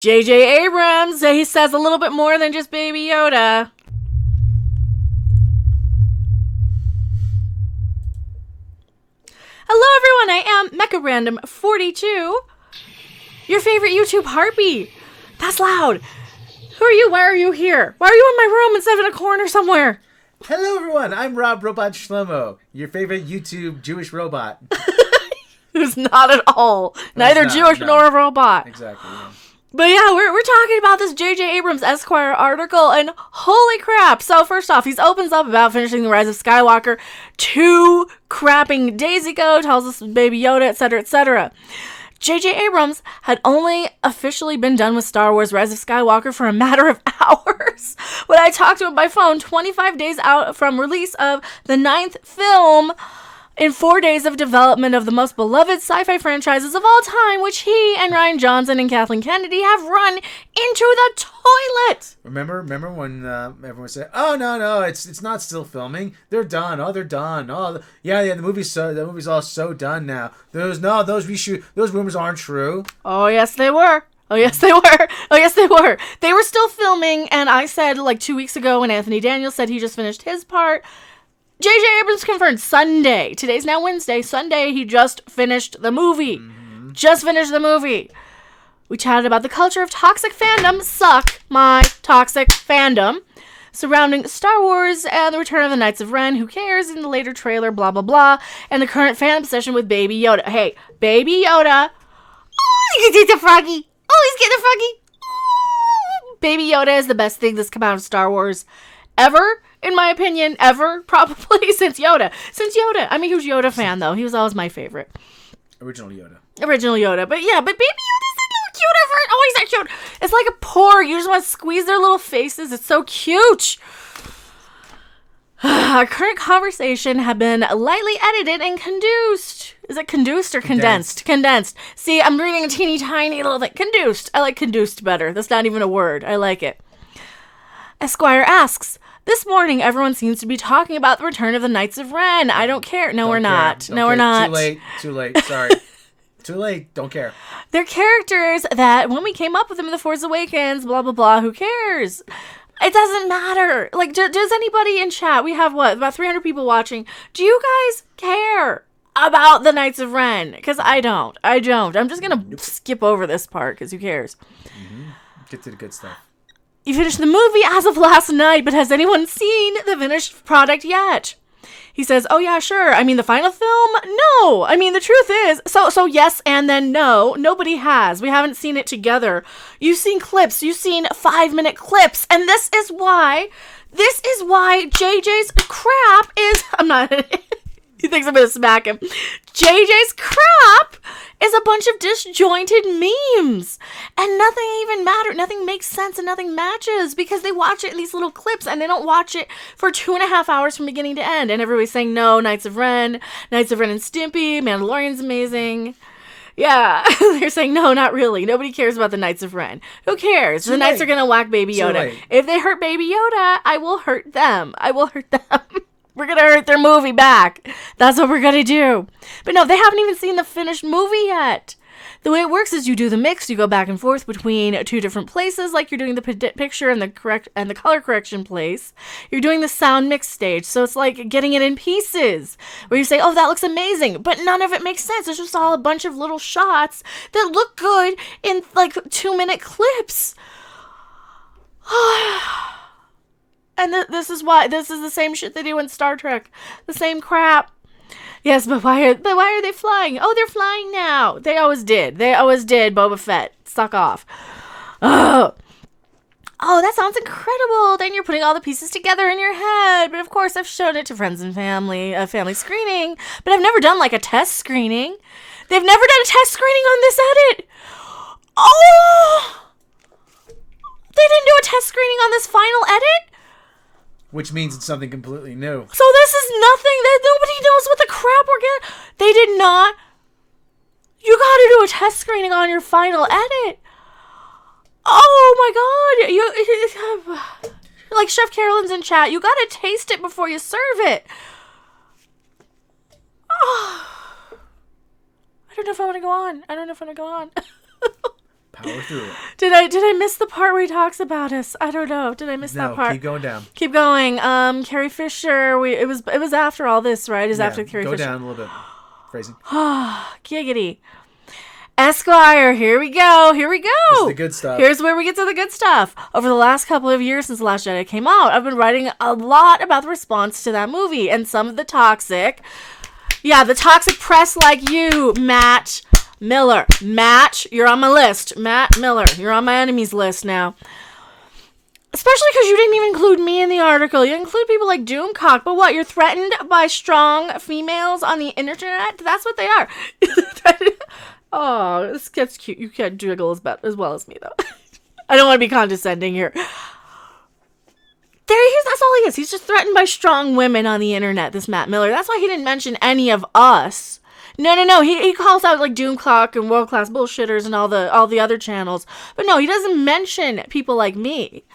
JJ Abrams, he says a little bit more than just Baby Yoda. Hello everyone, I am Mecha Random 42, your favorite YouTube harpy. That's loud. Who are you? Why are you here? Why are you in my room instead of in a corner somewhere? Hello everyone, I'm Rob Robot Shlomo, your favorite YouTube Jewish robot. Who's not at all. Neither Jewish nor a robot. Exactly, yeah. But yeah, we're talking about this JJ Abrams Esquire article, and holy crap. So first off, he opens up about finishing The Rise of Skywalker 2 crapping days ago, tells us Baby Yoda, etc., etc. JJ Abrams had only officially been done with Star Wars Rise of Skywalker for a matter of hours when I talked to him by phone 25 days out from release of the 9th film in 4 days of development of the most beloved sci-fi franchises of all time, which he and Rian Johnson and Kathleen Kennedy have run into the toilet. Remember when everyone said, "Oh no, it's not still filming. They're done. Oh, they're done. Oh, yeah, the movie's all so done now. Those rumors aren't true." Oh yes, they were. Oh, yes, they were. Oh, yes, they were. They were still filming, and I said, 2 weeks ago when Anthony Daniels said he just finished his part, JJ Abrams confirmed Sunday. Today's now Wednesday. Sunday, he just finished the movie. Mm-hmm. Just finished the movie. We chatted about the culture of toxic fandom. Suck my toxic fandom. Surrounding Star Wars and the Return of the Knights of Ren. Who cares? In the later trailer, blah, blah, blah. And the current fan obsession with Baby Yoda. Hey, Baby Yoda. Oh, he's getting the froggy. Oh, he's getting the froggy. Oh. Baby Yoda is the best thing that's come out of Star Wars ever. In my opinion, ever, probably, since Yoda. I'm a huge Yoda fan, though. He was always my favorite. Original Yoda. But Baby Yoda's a little cuter. Oh, he's that cute. It's like a porg. You just want to squeeze their little faces. It's so cute. Our current conversation had been lightly edited and conduced. Is it conduced or condensed? Condensed. See, I'm reading a teeny tiny little thing. Conduced. I like conduced better. That's not even a word. I like it. Esquire asks, this morning, everyone seems to be talking about the return of the Knights of Ren. I don't care. No, we're not. No, we're not. Too late. Sorry. Too late. Don't care. They're characters that, when we came up with them in The Force Awakens, blah, blah, blah, who cares? It doesn't matter. Does anybody in chat, we have, about 300 people watching, do you guys care about the Knights of Ren? Because I don't. I'm just going to skip over this part, because who cares? Mm-hmm. Get to the good stuff. You finished the movie as of last night, but has anyone seen the finished product yet? He says, oh yeah, sure. I mean, the final film? No. I mean, the truth is, so yes and then no. Nobody has. We haven't seen it together. You've seen clips. You've seen 5-minute clips. And this is why JJ's crap is, I'm not, he thinks I'm going to smack him. JJ's crap is a bunch of disjointed memes. And nothing even matters. Nothing makes sense and nothing matches because they watch it in these little clips and they don't watch it for 2.5 hours from beginning to end. And everybody's saying, no, Knights of Ren and Stimpy, Mandalorian's amazing. Yeah, they're saying, no, not really. Nobody cares about the Knights of Ren. Who cares? The Knights are going to whack Baby Yoda. If they hurt Baby Yoda, I will hurt them. We're going to hurt their movie back. That's what we're going to do. But no, they haven't even seen the finished movie yet. The way it works is you do the mix. You go back and forth between 2 different places, like you're doing the picture and the color correction place. You're doing the sound mix stage. So it's like getting it in pieces where you say, oh, that looks amazing. But none of it makes sense. It's just all a bunch of little shots that look good in 2-minute clips. And this is the same shit they do in Star Trek. The same crap. Yes, but why are they flying? Oh, they're flying now. They always did. Boba Fett. Suck off. Oh, that sounds incredible. Then you're putting all the pieces together in your head. But of course, I've shown it to friends and family, a family screening. But I've never done a test screening. They've never done a test screening on this edit. Oh! They didn't do a test screening on this final edit? Which means it's something completely new. So this is nothing that nobody knows what the crap we're getting. They did not. You gotta do a test screening on your final edit. Oh my god. You like Chef Carolyn's in chat. You gotta taste it before you serve it. Oh. I don't know if I want to go on. Power through it. Did I miss the part where he talks about us? I don't know. Did I miss that part? No, keep going down. Keep going. Carrie Fisher. It was after all this, right? Is after Carrie Fisher. Go down a little bit. Phrasing. Giggity. Esquire, here we go. This is the good stuff. Here's where we get to the good stuff. Over the last couple of years since The Last Jedi came out, I've been writing a lot about the response to that movie and some of the toxic press like you, Matt Miller. Matt, you're on my list. Matt Miller, you're on my enemies list now. Especially because you didn't even include me in the article. You include people like Doomcock. But what, you're threatened by strong females on the internet? That's what they are. Oh, this gets cute. You can't jiggle as well as me, though. I don't want to be condescending here. That's all he is. He's just threatened by strong women on the internet, this Matt Miller. That's why he didn't mention any of us. No. He calls out like Doomcock and World Class Bullshitters and all the other channels. But no, he doesn't mention people like me.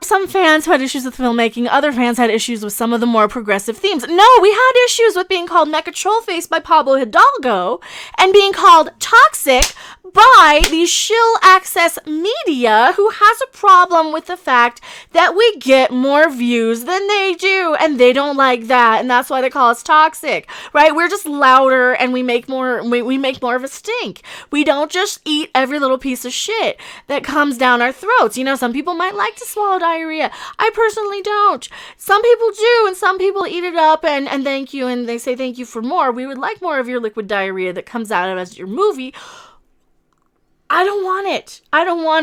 Some fans who had issues with filmmaking, other fans had issues with some of the more progressive themes. No, we had issues with being called Mecha Trollface by Pablo Hidalgo and being called toxic by the shill access media who has a problem with the fact that we get more views than they do, and they don't like that, and that's why they call us toxic, right? We're just louder and we make more of a stink. We don't just eat every little piece of shit that comes down our throats. You know, some people might like to swallow diarrhea. I personally don't. Some people do, and some people eat it up and thank you, and they say thank you for more. We would like more of your liquid diarrhea that comes out of as your movie. I don't want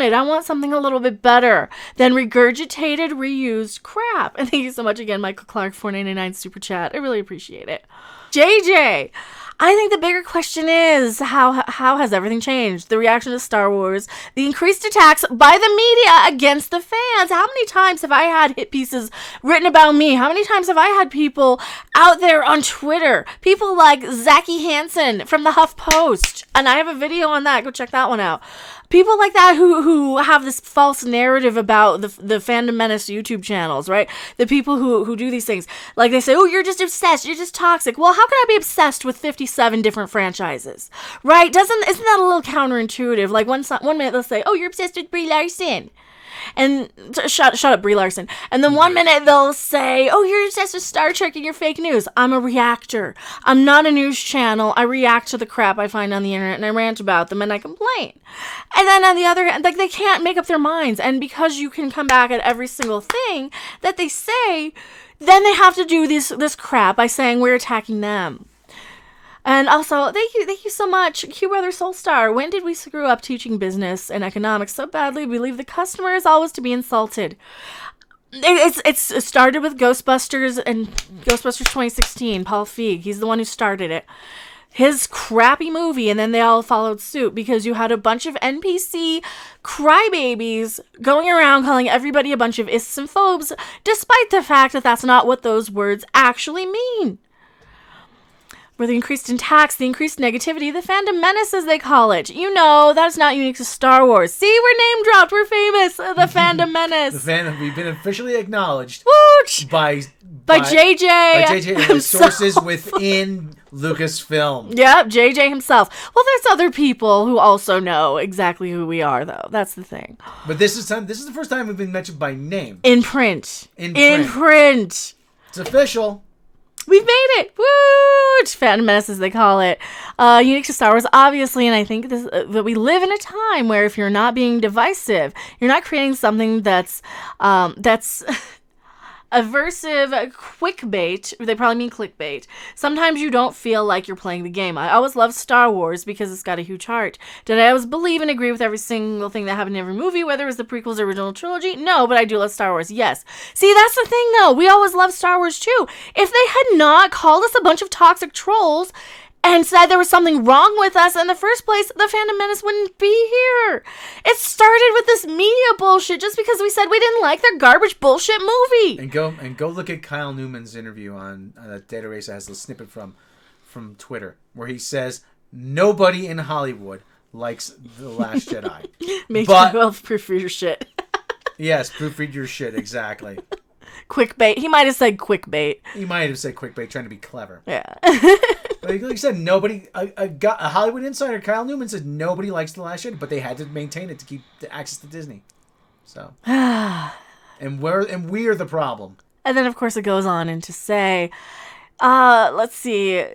it. I want something a little bit better than regurgitated, reused crap. And thank you so much again, Michael Clark, $4.99 super chat. I really appreciate it. JJ, I think the bigger question is how has everything changed? The reaction to Star Wars, the increased attacks by the media against the fans. How many times have I had hit pieces written about me? How many times have I had people out there on Twitter? People like Zachy Hansen from the HuffPost. And I have a video on that. Go check that one out. People like that who have this false narrative about the Fandom Menace YouTube channels, right? The people who do these things. Like they say, oh, you're just obsessed. You're just toxic. Well, how can I be obsessed with 57 different franchises, right? Isn't that a little counterintuitive? Like one minute they'll say, oh, you're obsessed with Brie Larson. And shut up, Brie Larson. And then one minute they'll say, oh, you're obsessed with Star Trek and you're fake news. I'm a reactor. I'm not a news channel. I react to the crap I find on the internet and I rant about them and I complain. And then on the other hand, like they can't make up their minds. And because you can come back at every single thing that they say, then they have to do this crap by saying we're attacking them. And also, thank you so much, Q Brother Soulstar. When did we screw up teaching business and economics so badly we leave the customer is always to be insulted? It started with Ghostbusters and Ghostbusters 2016. Paul Feig, he's the one who started it. His crappy movie, and then they all followed suit because you had a bunch of NPC crybabies going around calling everybody a bunch of ists and phobes, despite the fact that that's not what those words actually mean. Where the increased attacks, the increased negativity, the Fandom Menace, as they call it. You know, that's not unique to Star Wars. See, we're name dropped. We're famous. The Fandom Menace. We've been officially acknowledged Wooch! by JJ. By JJ and sources within Lucasfilm. Yep, JJ himself. Well, there's other people who also know exactly who we are, though. That's the thing. But this is the first time we've been mentioned by name. In print. In print. It's official. We've made it! Woo! Fandom Menace, as they call it. Unique to Star Wars, obviously, and I think that we live in a time where if you're not being divisive, you're not creating something that's aversive quickbait. They probably mean clickbait. Sometimes you don't feel like you're playing the game. I always love Star Wars because it's got a huge heart. Did I always believe and agree with every single thing that happened in every movie, whether it was the prequels or original trilogy? No, but I do love Star Wars. Yes. See, that's the thing, though. We always love Star Wars, too. If they had not called us a bunch of toxic trolls and said there was something wrong with us in the first place, the Fandom Menace wouldn't be here. It started with this media bullshit just because we said we didn't like their garbage bullshit movie. And go look at Kyle Newman's interview on Data Race that has a snippet from Twitter where he says nobody in Hollywood likes The Last Jedi. Make yourself proofread your shit. Yes, proofread your shit, exactly. Quick bait. He might have said quick bait. He might have said quick bait, trying to be clever. Yeah. Like you said, nobody. A Hollywood insider, Kyle Newman, said nobody likes The Last Jedi, but they had to maintain it to keep the access to Disney. So, and we are the problem. And then, of course, it goes on and to say, let's see.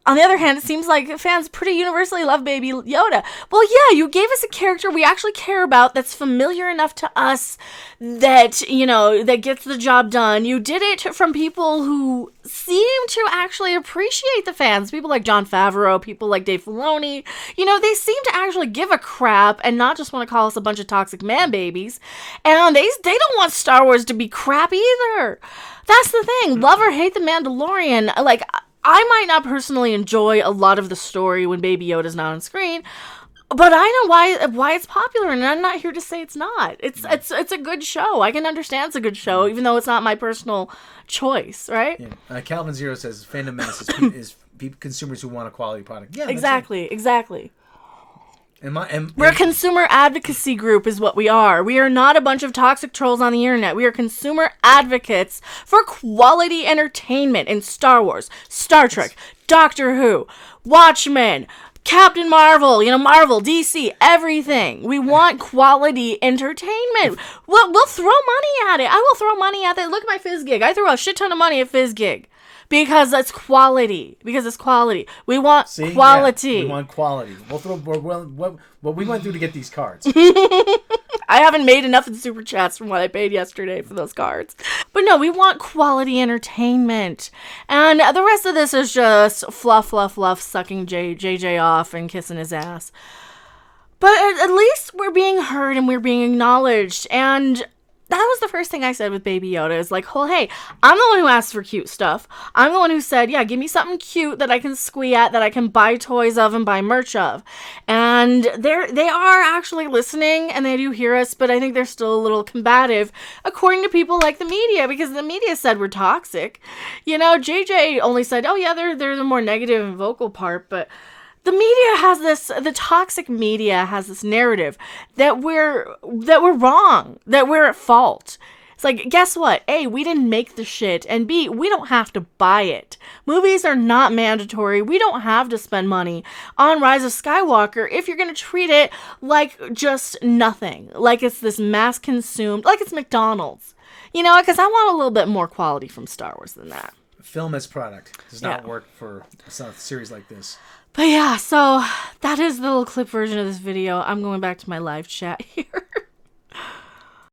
On the other hand, it seems like fans pretty universally love Baby Yoda. Well, yeah, you gave us a character we actually care about that's familiar enough to us that, you know, that gets the job done. You did it from people who seem to actually appreciate the fans. People like Jon Favreau, people like Dave Filoni. You know, they seem to actually give a crap and not just want to call us a bunch of toxic man babies. And they don't want Star Wars to be crap either. That's the thing. Love or hate The Mandalorian, like, I might not personally enjoy a lot of the story when Baby Yoda's not on screen, but I know why it's popular, and I'm not here to say it's not. It's a good show. I can understand it's a good show, even though it's not my personal choice, right? Yeah. Calvin Zero says Fandom Menace is consumers who want a quality product. Yeah, exactly. And we're a consumer advocacy group is what we are. We are not a bunch of toxic trolls on the internet. We are consumer advocates for quality entertainment in Star Wars, Star Trek, Doctor Who, Watchmen, Captain Marvel, Marvel, DC, everything. We want quality entertainment. We'll throw money at it. I will throw money at it. Look at my FizzGig. I throw a shit ton of money at FizzGig. Because that's quality. Because it's quality. We want quality. Yeah, we want quality. We'll throw what we went through to get these cards. I haven't made enough in super chats from what I paid yesterday for those cards. But no, we want quality entertainment. And the rest of this is just fluff, sucking JJ off and kissing his ass. But at least we're being heard and we're being acknowledged. And that was the first thing I said with Baby Yoda is like, well, hey, I'm the one who asked for cute stuff. I'm the one who said, yeah, give me something cute that I can squee at, that I can buy toys of and buy merch of. And they are actually listening and they do hear us, but I think they're still a little combative, according to people like the media, because the media said we're toxic. JJ only said, oh yeah, they're the more negative and vocal part, but the toxic media has this narrative that we're wrong, that we're at fault. It's like, guess what? A, we didn't make the shit, and B, we don't have to buy it. Movies are not mandatory. We don't have to spend money on Rise of Skywalker if you're going to treat it like just nothing, like it's this mass consumed, like it's McDonald's. Because I want a little bit more quality from Star Wars than that. Film as product does not work for a series like this. But yeah, so that is the little clip version of this video. I'm going back to my live chat here.